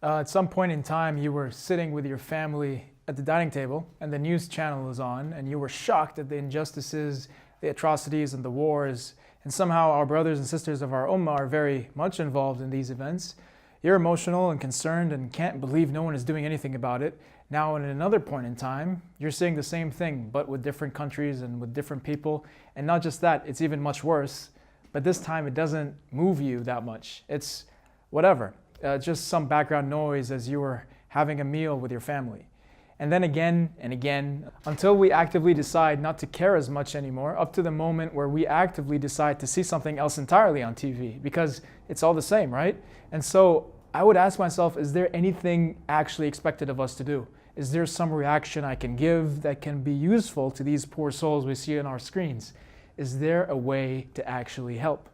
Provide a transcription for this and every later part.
At some point in time, you were sitting with your family at the dining table and the news channel was on, and you were shocked at the injustices, the atrocities, and the wars. And somehow our brothers and sisters of our ummah are very much involved in these events. You're emotional and concerned and can't believe no one is doing anything about it. Now, at another point in time, you're seeing the same thing, but with different countries and with different people. And not just that, it's even much worse. But this time, it doesn't move you that much. It's whatever, just some background noise as you were having a meal with your family. And then again and again, until we actively decide not to care as much anymore, up to the moment where we actively decide to see something else entirely on TV, because it's all the same, right? And so I would ask myself, is there anything actually expected of us to do? Is there some reaction I can give that can be useful to these poor souls we see on our screens? Is there a way to actually help?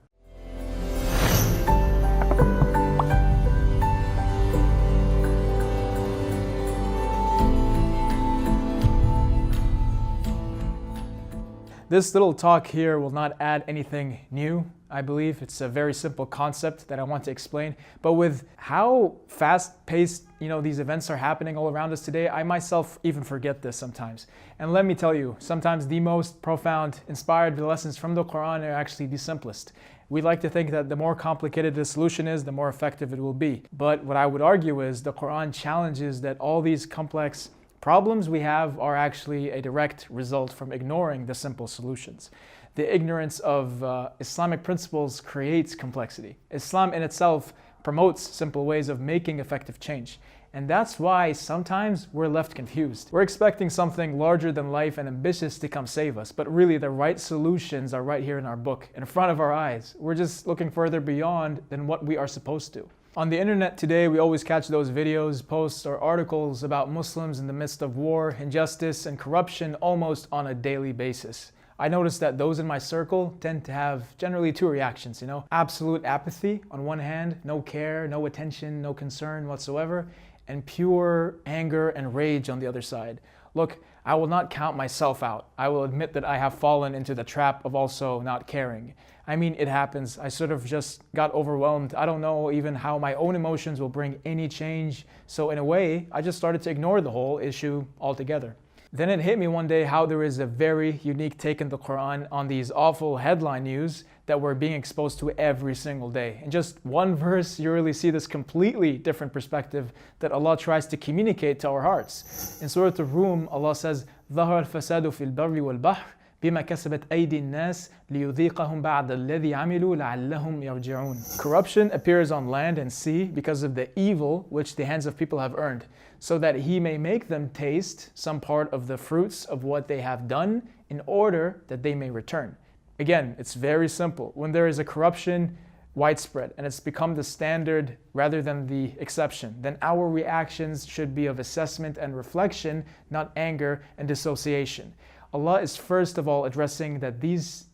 This little talk here will not add anything new, I believe. It's a very simple concept that I want to explain. But with how fast-paced, these events are happening all around us today, I myself even forget this sometimes. And let me tell you, sometimes the most profound, inspired lessons from the Quran are actually the simplest. We like to think that the more complicated the solution is, the more effective it will be. But what I would argue is the Quran challenges that all these complex problems we have are actually a direct result from ignoring the simple solutions. The ignorance of Islamic principles creates complexity. Islam in itself promotes simple ways of making effective change. And that's why sometimes we're left confused. We're expecting something larger than life and ambitious to come save us, but really the right solutions are right here in our book, in front of our eyes. We're just looking further beyond than what we are supposed to. On the internet today, we always catch those videos, posts, or articles about Muslims in the midst of war, injustice, and corruption almost on a daily basis. I notice that those in my circle tend to have generally two reactions, absolute apathy on one hand, no care, no attention, no concern whatsoever, and pure anger and rage on the other side. Look, I will not count myself out. I will admit that I have fallen into the trap of also not caring. I mean, it happens. I sort of just got overwhelmed. I don't know even how my own emotions will bring any change. So in a way, I just started to ignore the whole issue altogether. Then it hit me one day how there is a very unique take in the Quran on these awful headline news that we're being exposed to every single day. In just one verse, you really see this completely different perspective that Allah tries to communicate to our hearts. In Surah Ar-Rum, Allah says, ظَهَرَ الْفَسَادُ فِي الْبَرِّ وَالْبَحْرِ بما كسبت أيدي الناس ليذيقهم بعد الذي عملوا لعلهم يرجعون. Corruption appears on land and sea because of the evil which the hands of people have earned, so that He may make them taste some part of the fruits of what they have done in order that they may return. Again, it's very simple. When there is a corruption widespread and it's become the standard rather than the exception, then our reactions should be of assessment and reflection, not anger and dissociation. Allah is first of all addressing that these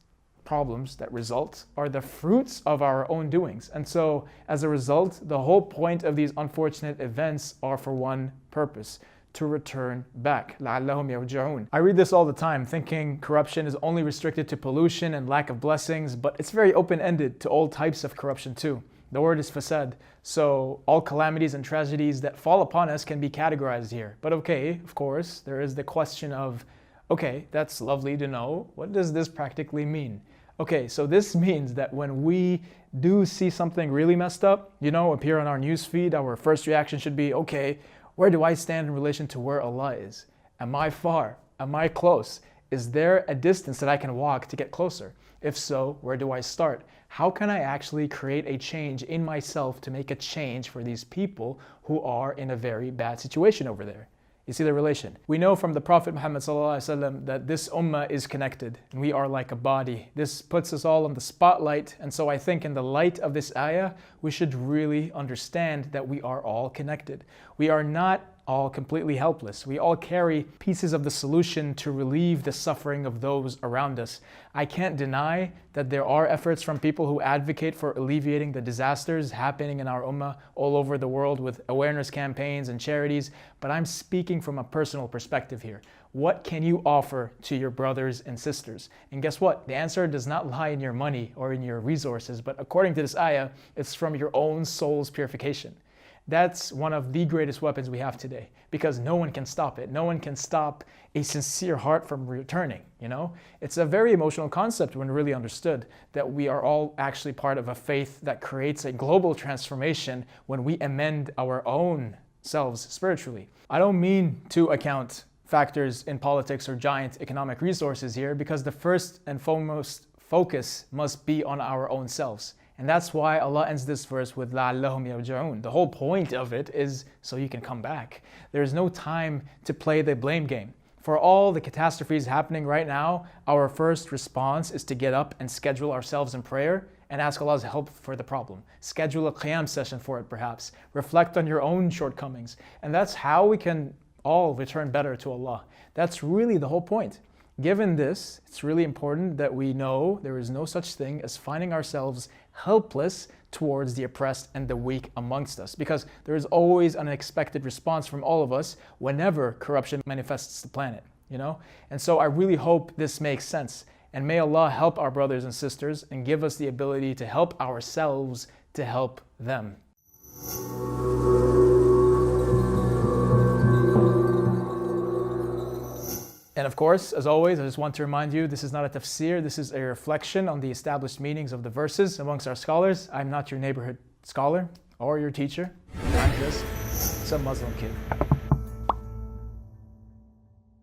problems that result are the fruits of our own doings. And so, as a result, the whole point of these unfortunate events are for one purpose: to return back. لَعَلَّهُمْ يَرْجِعُونَ. I read this all the time, thinking corruption is only restricted to pollution and lack of blessings, but it's very open-ended to all types of corruption too. The word is fasad, so all calamities and tragedies that fall upon us can be categorized here. But okay, of course, there is the question of, okay, that's lovely to know. What does this practically mean? Okay, so this means that when we do see something really messed up, appear on our news feed, our first reaction should be, okay, where do I stand in relation to where Allah is? Am I far? Am I close? Is there a distance that I can walk to get closer? If so, where do I start? How can I actually create a change in myself to make a change for these people who are in a very bad situation over there? You see the relation. We know from the Prophet Muhammad ﷺ that this ummah is connected and we are like a body. This puts us all on the spotlight, and so I think in the light of this ayah, we should really understand that we are all connected. We are not all completely helpless. We all carry pieces of the solution to relieve the suffering of those around us. I can't deny that there are efforts from people who advocate for alleviating the disasters happening in our ummah all over the world with awareness campaigns and charities, but I'm speaking from a personal perspective here. What can you offer to your brothers and sisters? And guess what? The answer does not lie in your money or in your resources, but according to this ayah, it's from your own soul's purification. That's one of the greatest weapons we have today, because no one can stop it. No one can stop a sincere heart from returning, you know? It's a very emotional concept when really understood, that we are all actually part of a faith that creates a global transformation when we amend our own selves spiritually. I don't mean to account factors in politics or giant economic resources here, because the first and foremost focus must be on our own selves. And that's why Allah ends this verse with لَعَلَّهُمْ يَرْجِعُونَ. The whole point of it is so you can come back. There's no time to play the blame game. For all the catastrophes happening right now, our first response is to get up and schedule ourselves in prayer and ask Allah's help for the problem. Schedule a qiyam session for it perhaps. Reflect on your own shortcomings. And that's how we can all return better to Allah. That's really the whole point. Given this, it's really important that we know there is no such thing as finding ourselves helpless towards the oppressed and the weak amongst us, because there is always an unexpected response from all of us whenever corruption manifests the planet, you know? And so I really hope this makes sense. And may Allah help our brothers and sisters and give us the ability to help ourselves to help them. And of course, as always, I just want to remind you, this is not a tafsir, this is a reflection on the established meanings of the verses amongst our scholars. I'm not your neighborhood scholar or your teacher. I'm just some Muslim kid.